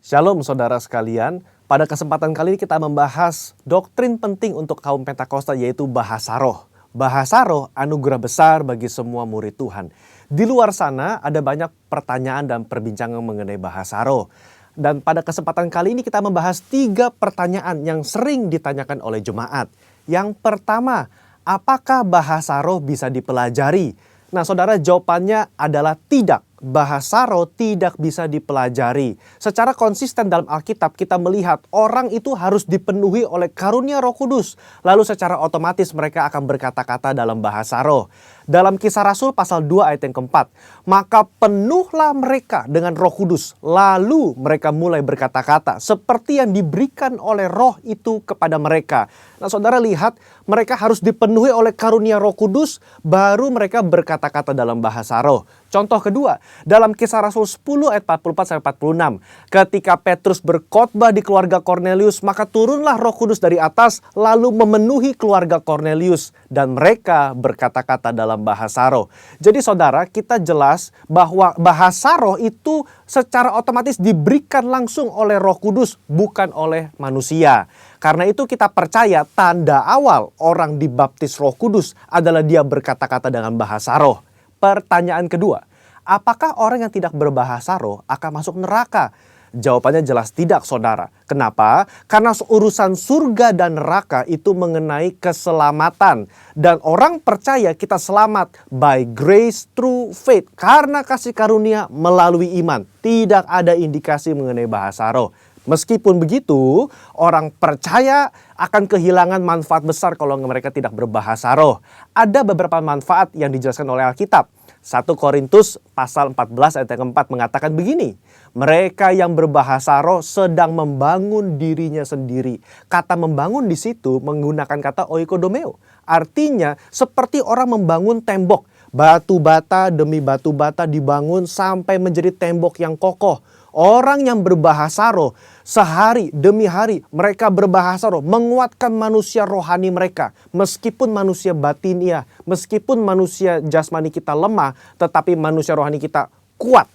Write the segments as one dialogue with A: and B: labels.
A: Shalom saudara sekalian, pada kesempatan kali ini kita membahas doktrin penting untuk kaum Pentakosta yaitu bahasa roh. Bahasa roh anugerah besar bagi semua murid Tuhan. Di luar sana ada banyak pertanyaan dan perbincangan mengenai bahasa roh. Dan pada kesempatan kali ini kita membahas 3 pertanyaan yang sering ditanyakan oleh jemaat. Yang pertama, apakah bahasa roh bisa dipelajari? Nah saudara, jawabannya adalah tidak. Bahasa roh tidak bisa dipelajari. Secara konsisten dalam Alkitab kita melihat orang itu harus dipenuhi oleh karunia Roh Kudus. Lalu secara otomatis mereka akan berkata-kata dalam bahasa roh. Dalam Kisah Rasul pasal 2 ayat yang keempat, maka penuhlah mereka dengan Roh Kudus. Lalu mereka mulai berkata-kata seperti yang diberikan oleh roh itu kepada mereka. Nah saudara lihat, mereka harus dipenuhi oleh karunia Roh Kudus baru mereka berkata-kata dalam bahasa roh. Contoh kedua, dalam Kisah Rasul 10 ayat 44-46. Ketika Petrus berkhotbah di keluarga Kornelius, maka turunlah Roh Kudus dari atas lalu memenuhi keluarga Kornelius. Dan mereka berkata-kata dalam bahasa roh. Jadi saudara, kita jelas bahwa bahasa roh itu secara otomatis diberikan langsung oleh Roh Kudus, bukan oleh manusia. Karena itu kita percaya tanda awal orang dibaptis Roh Kudus adalah dia berkata-kata dengan bahasa roh. Pertanyaan kedua, apakah orang yang tidak berbahasa roh akan masuk neraka? Jawabannya jelas tidak, saudara. Kenapa? Karena urusan surga dan neraka itu mengenai keselamatan. Dan orang percaya kita selamat by grace through faith. Karena kasih karunia melalui iman. Tidak ada indikasi mengenai bahasa roh. Meskipun begitu, orang percaya akan kehilangan manfaat besar kalau mereka tidak berbahasa roh. Ada beberapa manfaat yang dijelaskan oleh Alkitab. 1 Korintus pasal 14 ayat yang keempat mengatakan begini. Mereka yang berbahasa roh sedang membangun dirinya sendiri. Kata membangun di situ menggunakan kata oikodomeo. Artinya seperti orang membangun tembok. Batu bata demi batu bata dibangun sampai menjadi tembok yang kokoh. Orang yang berbahasa roh sehari demi hari mereka berbahasa roh menguatkan manusia rohani mereka. Meskipun manusia batinia, meskipun manusia jasmani kita lemah, tetapi manusia rohani kita kuat.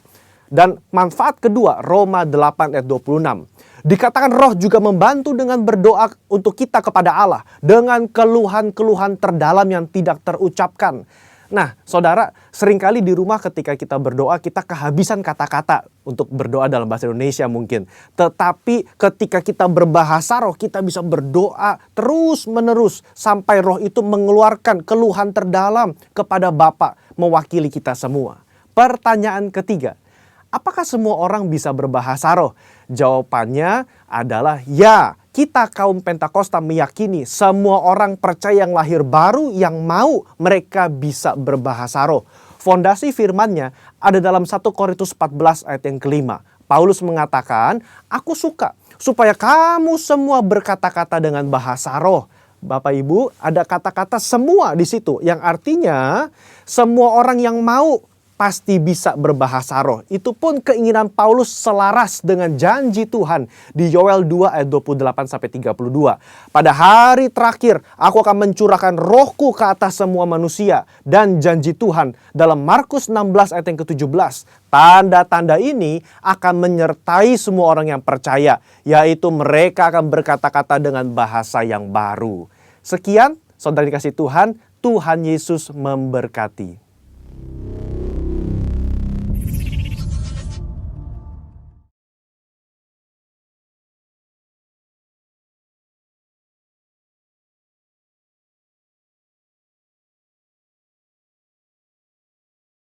A: Dan manfaat kedua, Roma 8 ayat 26. Dikatakan roh juga membantu dengan berdoa untuk kita kepada Allah dengan keluhan-keluhan terdalam yang tidak terucapkan. Nah, saudara, seringkali di rumah ketika kita berdoa, kita kehabisan kata-kata untuk berdoa dalam bahasa Indonesia mungkin. Tetapi ketika kita berbahasa roh, kita bisa berdoa terus-menerus sampai roh itu mengeluarkan keluhan terdalam kepada Bapa mewakili kita semua. Pertanyaan ketiga, apakah semua orang bisa berbahasa roh? Jawabannya adalah ya. Kita kaum Pentakosta meyakini semua orang percaya yang lahir baru yang mau mereka bisa berbahasa roh. Fondasi firman-Nya ada dalam 1 Korintus 14 ayat yang kelima. Paulus mengatakan, aku suka supaya kamu semua berkata-kata dengan bahasa roh. Bapak Ibu, ada kata-kata semua di situ yang artinya semua orang yang mau pasti bisa berbahasa roh. Itu pun keinginan Paulus selaras dengan janji Tuhan di Yoel 2 ayat 28-32. Pada hari terakhir aku akan mencurahkan rohku ke atas semua manusia. Dan janji Tuhan dalam Markus 16 ayat yang ke-17. Tanda-tanda ini akan menyertai semua orang yang percaya. Yaitu mereka akan berkata-kata dengan bahasa yang baru. Sekian, saudara dikasih Tuhan. Tuhan Yesus memberkati.